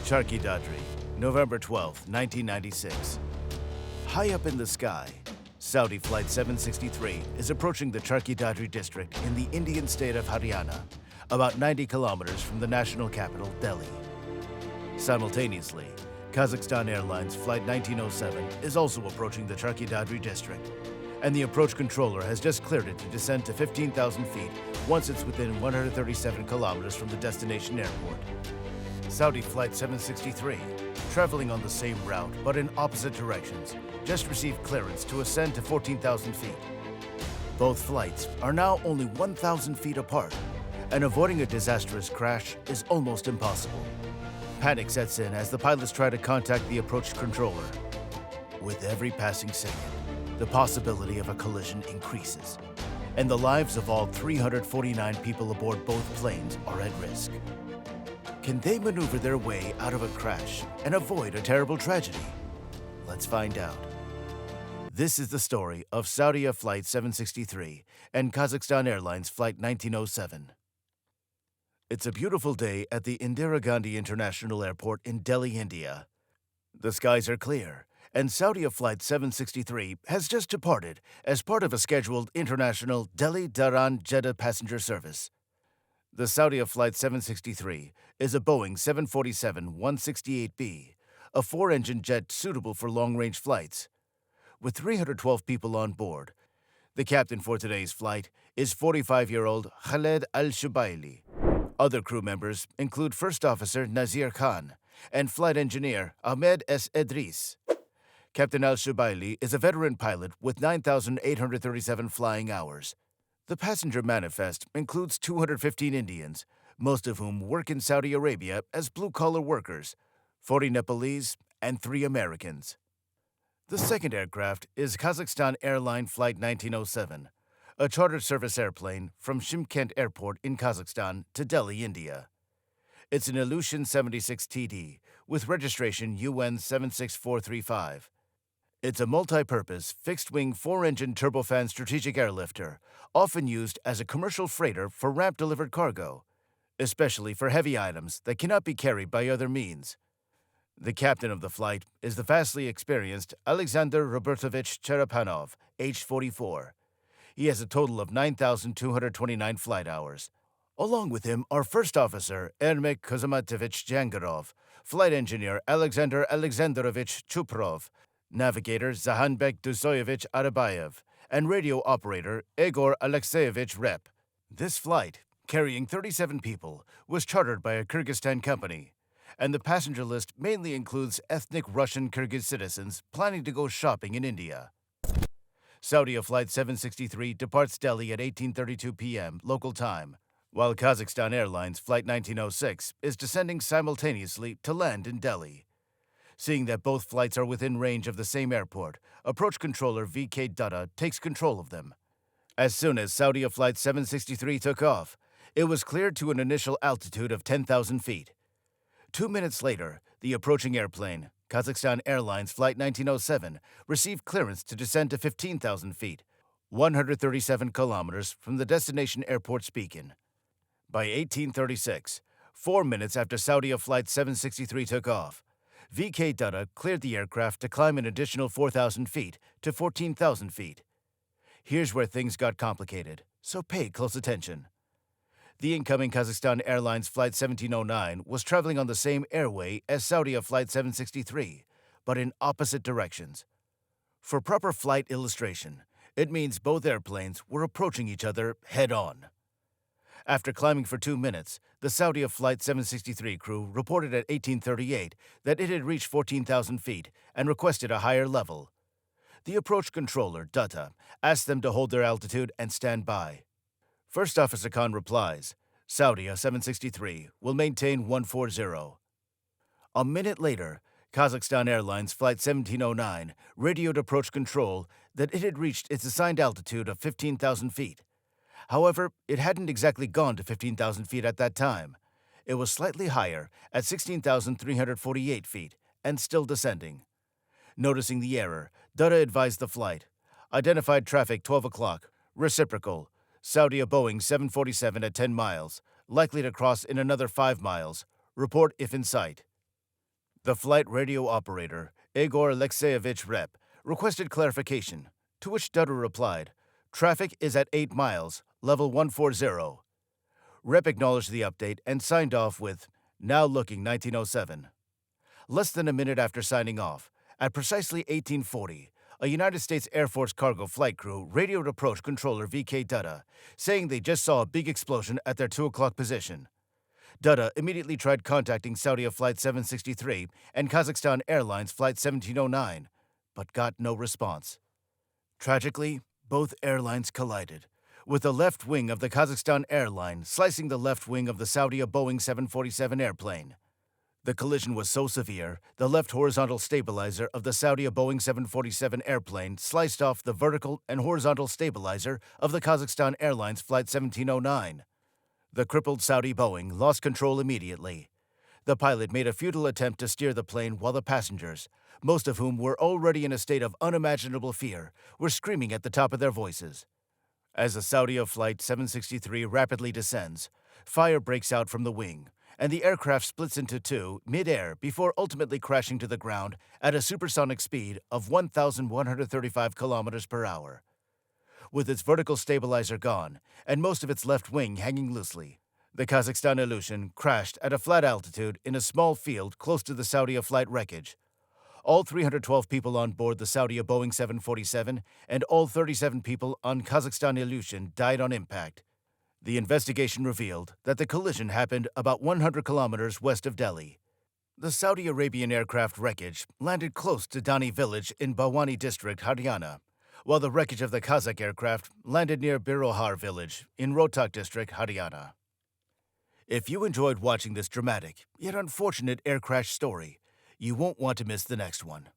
Charkhi Dadri, November 12, 1996. High up in the sky, Saudi Flight 763 is approaching the Charkhi Dadri district in the Indian state of Haryana, about 90 kilometers from the national capital, Delhi. Simultaneously, Kazakhstan Airlines Flight 1907 is also approaching the Charkhi Dadri district, and the approach controller has just cleared it to descend to 15,000 feet once it's within 137 kilometers from the destination airport. Saudi Flight 763, traveling on the same route but in opposite directions, just received clearance to ascend to 14,000 feet. Both flights are now only 1,000 feet apart, and avoiding a disastrous crash is almost impossible. Panic sets in as the pilots try to contact the approach controller. With every passing second, the possibility of a collision increases, and the lives of all 349 people aboard both planes are at risk. Can they maneuver their way out of a crash and avoid a terrible tragedy? Let's find out. This is the story of Saudia Flight 763 and Kazakhstan Airlines Flight 1907. It's a beautiful day at the Indira Gandhi International Airport in Delhi, India. The skies are clear, and Saudia Flight 763 has just departed as part of a scheduled international Delhi-Dhahran-Jeddah passenger service. The Saudia Flight 763 is a Boeing 747-168B, a four-engine jet suitable for long-range flights. With 312 people on board, the captain for today's flight is 45-year-old Khaled Al-Shubaili. Other crew members include First Officer Nazir Khan and Flight Engineer Ahmed S. Idris. Captain Al-Shubaili is a veteran pilot with 9,837 flying hours. The passenger manifest includes 215 Indians, most of whom work in Saudi Arabia as blue-collar workers, 40 Nepalese, and 3 Americans. The second aircraft is Kazakhstan Airlines Flight 1907, a chartered service airplane from Shymkent Airport in Kazakhstan to Delhi, India. It's an Ilyushin 76TD with registration UN 76435. It's a multi-purpose, fixed-wing, four-engine turbofan strategic airlifter, often used as a commercial freighter for ramp-delivered cargo, especially for heavy items that cannot be carried by other means. The captain of the flight is the vastly experienced Alexander Robertovich Cherepanov, age 44. He has a total of 9,229 flight hours. Along with him are First Officer Ermek Kozamatovich Jangarov, Flight Engineer Alexander Alexandrovich Chuprov, Navigator Zahanbek Dusoyevich Arabayev, and Radio Operator Egor Alexeyevich Rep. This flight, carrying 37 people, was chartered by a Kyrgyzstan company, and the passenger list mainly includes ethnic Russian Kyrgyz citizens planning to go shopping in India. Saudia Flight 763 departs Delhi at 18:32 p.m. local time, while Kazakhstan Airlines Flight 1906 is descending simultaneously to land in Delhi. Seeing that both flights are within range of the same airport, approach controller VK Dutta takes control of them. As soon as Saudia Flight 763 took off, it was cleared to an initial altitude of 10,000 feet. 2 minutes later, the approaching airplane, Kazakhstan Airlines Flight 1907, received clearance to descend to 15,000 feet, 137 kilometers from the destination airport's beacon. By 1836, 4 minutes after Saudia Flight 763 took off, VK Dutta cleared the aircraft to climb an additional 4,000 feet to 14,000 feet. Here's where things got complicated, so pay close attention. The incoming Kazakhstan Airlines Flight 1709 was traveling on the same airway as Saudia Flight 763, but in opposite directions. For proper flight illustration, it means both airplanes were approaching each other head-on. After climbing for 2 minutes, the Saudia Flight 763 crew reported at 1838 that it had reached 14,000 feet and requested a higher level. The approach controller, Dutta, asked them to hold their altitude and stand by. First Officer Khan replies, Saudia 763 will maintain 140. A minute later, Kazakhstan Airlines Flight 1709 radioed approach control that it had reached its assigned altitude of 15,000 feet. However, it hadn't exactly gone to 15,000 feet at that time. It was slightly higher at 16,348 feet and still descending. Noticing the error, Dutta advised the flight. Identified traffic 12 o'clock, reciprocal, Saudia Boeing 747 at 10 miles, likely to cross in another 5 miles. Report if in sight. The flight radio operator, Igor Alexeyevich Rep, requested clarification, to which Dadri replied, "Traffic is at 8 miles, level 140. Rep acknowledged the update and signed off with, "Now looking 1907. Less than a minute after signing off, at precisely 1840, a United States Air Force cargo flight crew radioed approach controller VK Dutta, saying they just saw a big explosion at their 2 o'clock position. Dutta immediately tried contacting Saudia Flight 763 and Kazakhstan Airlines Flight 1709, but got no response. Tragically, both airlines collided, with the left wing of the Kazakhstan airline slicing the left wing of the Saudia Boeing 747 airplane. The collision was so severe, the left horizontal stabilizer of the Saudia Boeing 747 airplane sliced off the vertical and horizontal stabilizer of the Kazakhstan Airlines Flight 1709. The crippled Saudi Boeing lost control immediately. The pilot made a futile attempt to steer the plane while the passengers, most of whom were already in a state of unimaginable fear, were screaming at the top of their voices. As the Saudia Flight 763 rapidly descends, fire breaks out from the wing, and the aircraft splits into two mid-air before ultimately crashing to the ground at a supersonic speed of 1,135 kilometers per hour. With its vertical stabilizer gone and most of its left wing hanging loosely, the Kazakhstan Ilyushin crashed at a flat altitude in a small field close to the Saudia flight wreckage. All 312 people on board the Saudia Boeing 747 and all 37 people on Kazakhstan Ilyushin died on impact. The investigation revealed that the collision happened about 100 kilometers west of Delhi. The Saudi Arabian aircraft wreckage landed close to Dani village in Bawani district, Haryana, while the wreckage of the Kazakh aircraft landed near Birohar village in Rohtak district, Haryana. If you enjoyed watching this dramatic yet unfortunate air crash story, you won't want to miss the next one.